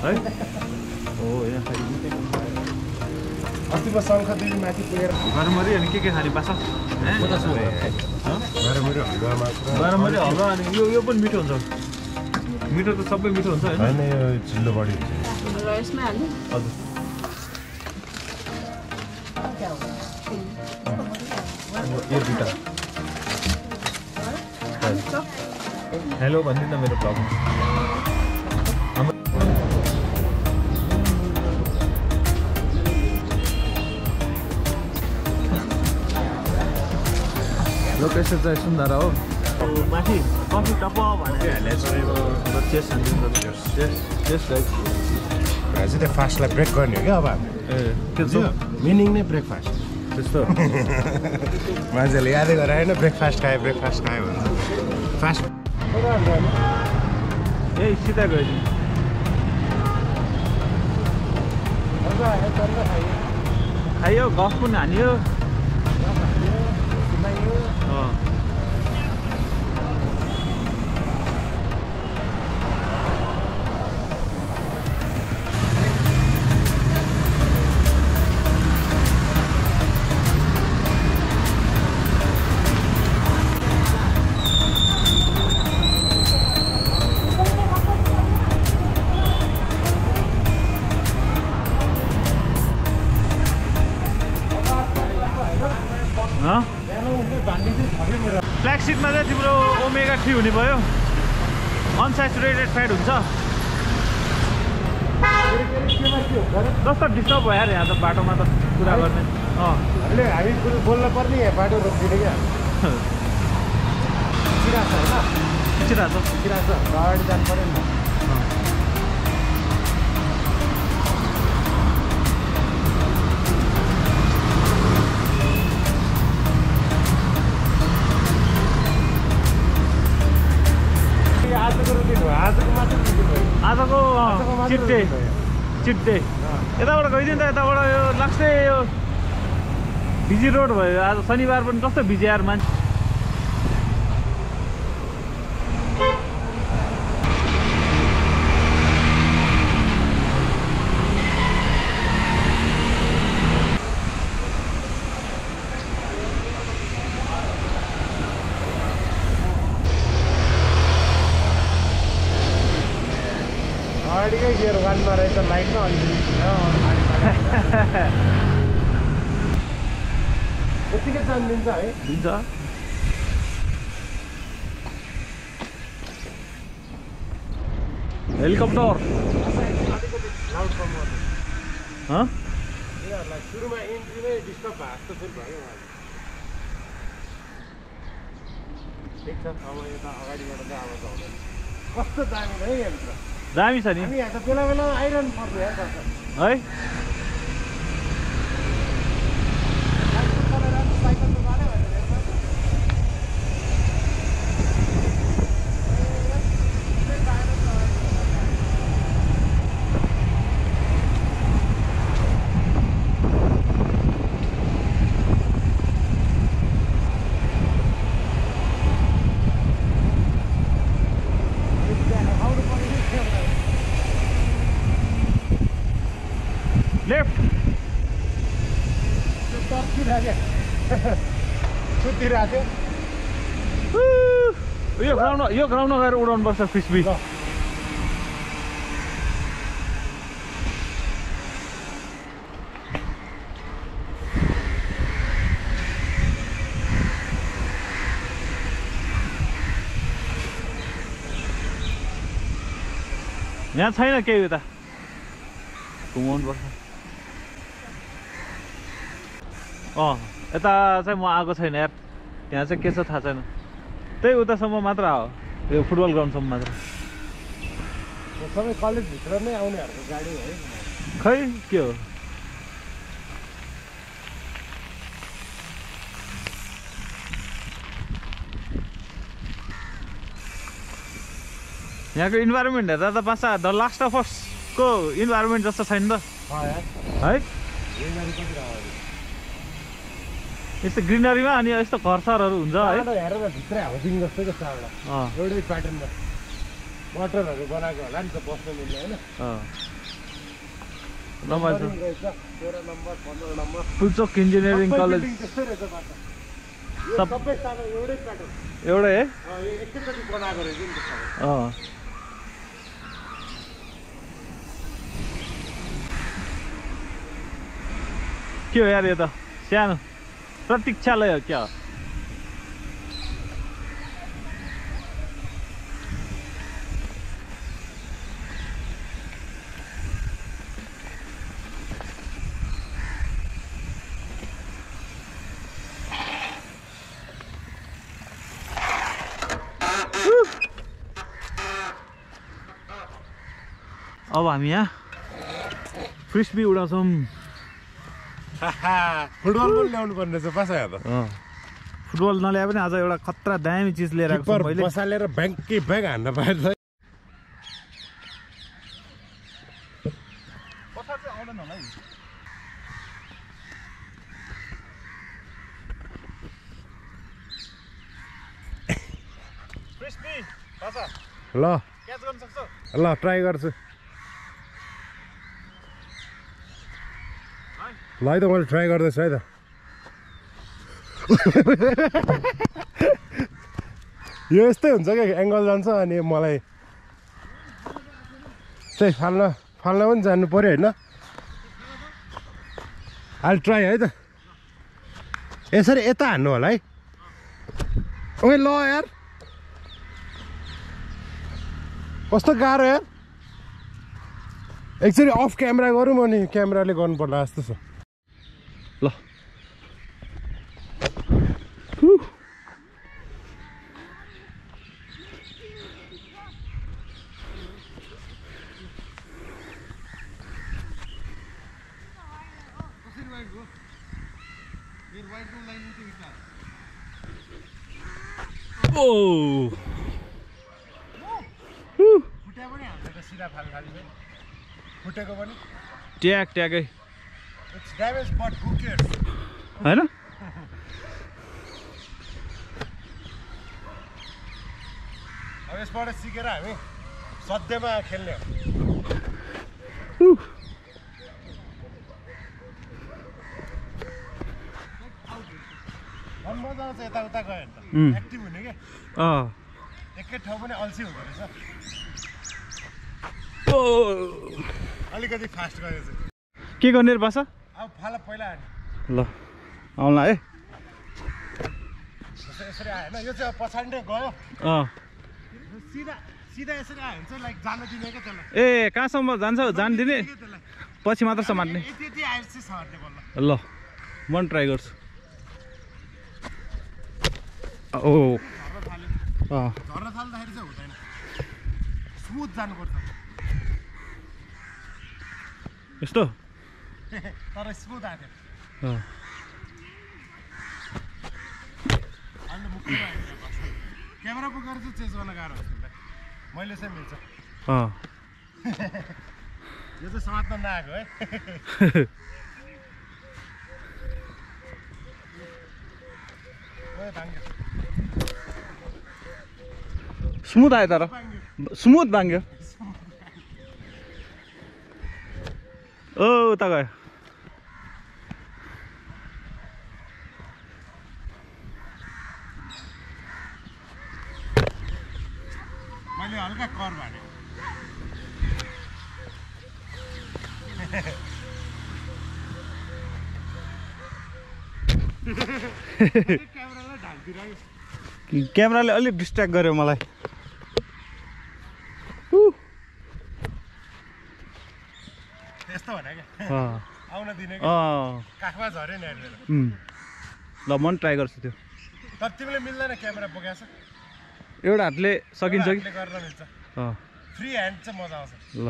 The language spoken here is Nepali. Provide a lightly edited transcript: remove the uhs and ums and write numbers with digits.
है हो यहाँ अस्तिमा शङ्खदेवी माथि पुगेर गरमरी अनि के खाने बासा गरमरी हलुवा अनि यो पनि मिठो हुन्छ मिठो त सबै मिठो हुन्छ हैन यो चिल्लो बढी हुन्छ यसमा हाल्नु हजुर यो दुईटा हेलो भनिदिनु न मेरो ब्लगमा लोकेसन चाहिँ सुन्दर हो माथि कफी टप भनेर चाहिँ फास्टलाई ब्रेक गर्ने हो क्या अब ए त्यस्तो मिनिङ नै ब्रेकफास्ट त्यस्तो मान्छेले यादै गराएन ब्रेकफास्ट खायो भन्छ फास्ट ए सिधा गयो खायो गफ पनि हान्यो ब्ल्याक सिटमा चाहिँ तिम्रो ओमेगा 3 हुने भयो अनस्याचुरेटेड फ्याट हुन्छ कस्तो डिस्टर्ब भयो यार यहाँ त बाटोमा त कुरा गर्ने अहिले हामी बोल्न पर्ने यहाँ बाटो रोकिदिने क्या खिचिरहेको छ अगाडि जानु पऱ्यो नि आजको चिट्टे यताबाट गइदिउँ त यताबाट यो लाग्छ यो बिजी रोड भयो आज शनिबार पनि कस्तो बिजी यार मान्छे अगाडिकै गियर वानमा रहेछ लाइटमा अलिकति यतिकै चान्स दिन्छ है दिन्छ हेलिकप्टर सुरुमा इन्ट्रीमै डिस्टर्ब भएको जस्तो फिल भयो ठिक छ अब यता अगाडिबाट चाहिँ आवाज आउँदैन कस्तो दामी है यहाँभित्र दामी छ नि यहाँ त बेला बेला आइरहनु पर्ने है लेफ्ट सुतिरहेको थियो यो ग्राउन्डमा गएर उडाउनु पर्छ फ्रिस्बी यहाँ छैन केही उता घुमाउनु पर्छ यता चाहिँ म आएको छैन यार यहाँ चाहिँ के छ थाहा छैन त्यही उतासम्म मात्र हो यो फुटबल ग्राउन्डसम्म मात्र सबै कलेजभित्र नै आउनेहरूको गाडी है खै के हो यहाँको इन्भाइरोमेन्ट हेर्दा त पासा द लास्ट अफ अस को इन्भाइरोमेन्ट जस्तो छैन त है यस्तो ग्रिनरीमा अनि यस्तो घरसरहरू हुन्छ है हेरेर भित्रै हाउसिङ जस्तो क्या एउटै प्याटर्नमा मटरहरू बनाएको होला नि त बस्नु मिल्ने होइन रमाइलो रहेछ 13 number 15 number Pulchowk engineering college त्यस्तै रहेछ बाटो सब सबै सानो एउटै प्याटर्न एउटै है यो एकैचोटि बनाएको रहेछ नि त सबै के हो यार यो त सानो प्रतीक्षालय हो क्या अब हामी यहाँ फ्रिस्बी उडाउँछौँ फुटबल पनि ल्याउनु पर्ने रहेछ पासा यहाँ त फुटबल नल्याए पनि आज एउटा खतरा दामी चिज लिएर आएको छु मैले बसालेर ब्याङ्कै ब्याङ्क हान्न पाएँ त कता चाहिँ आउँदैन होला है फ्रिस्बी पासा ल क्याच गर्न सक्छौ ल ट्राई गर्छु ल है त मैले ट्राई गर्दैछु है त यो यस्तै हुन्छ क्या एङ्गल जान्छ अनि मलाई चाहिँ फाल्न पनि जानु पऱ्यो होइन अहिले ट्राई है त यसरी यता हान्नु होला है ओए ल यार कस्तो गाह्रो यार एकचोटि अफ क्यामेरा गरौँ अनि क्यामेराले गर्नु पर्ला जस्तो छ ल फुटेको पनि ट्याग ट्यागै it's damage but who cares हैन अब यसबाट सिकेर हामी सध्यमा खेल्ने हो मजा आउँछ यताउता गयो भने त एक्टिभ हुने क्या एकै ठाउँ पनि अल्छी हुँदो रहेछ अलिकति फास्ट गयो चाहिँ के गर्ने रे बासा अब फाला पहिला हाने ल आउला है यसरी आयो होइन यो चाहिँ पछाडि नै गयो सिधा सिधा यसरी आयो भने चाहिँ लाइक जान दिने क्या त्यसलाई ए कहाँसम्म जान्छ जान दिने पछि मात्र समात्ने यति यति आएर चाहिँ सर्ने बल्ल ल म पनि ट्राई गर्छु ओ झर्न थाल्दाखेरि चाहिँ हुँदैन स्मुथ जानुपर्छ यस्तो तर स्मुथ आएको अहिले मुक्ति क्यामेरा बोकेर चाहिँ चेन्ज गर्न गाह्रो हुन्छ मैले चाहिँ मिल्छ यो चाहिँ समात्न नआएको है स्मुथ आयो तर स्मुथ भाङ्यो ओ उता गयो मैले हल्का कर भने क्यामेरालाई ढाल्दिरहेको क्यामेराले अलिक डिस्ट्र्याक्ट गर्यो मलाई यस्तो भने क्या आउन दिने काखमा झऱ्यो नि ल म पनि ट्राई गर्छु त्यो तर तिमीले मिल्दैन क्यामेरा बोकेको छ एउटा हातले सकिन्छ कि गर्न मिल्छ फ्री ह्यान्ड चाहिँ मजा आउँछ ल